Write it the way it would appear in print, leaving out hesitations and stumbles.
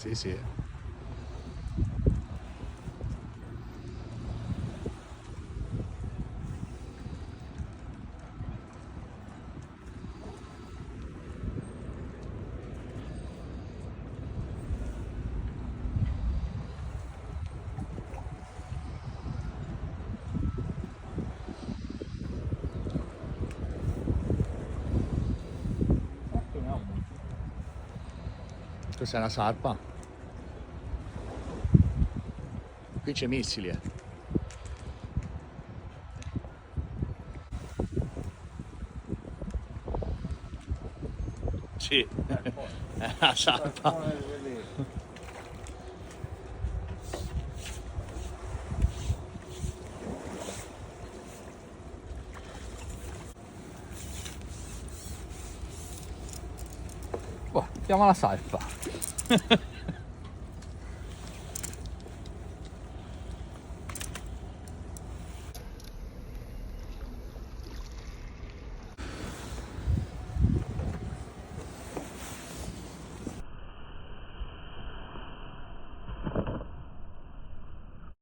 Sì, sì. Questa è una sarpa. Qui c'è missili, eh. Sì, è una sarpa. Oh, chiama la sarpa.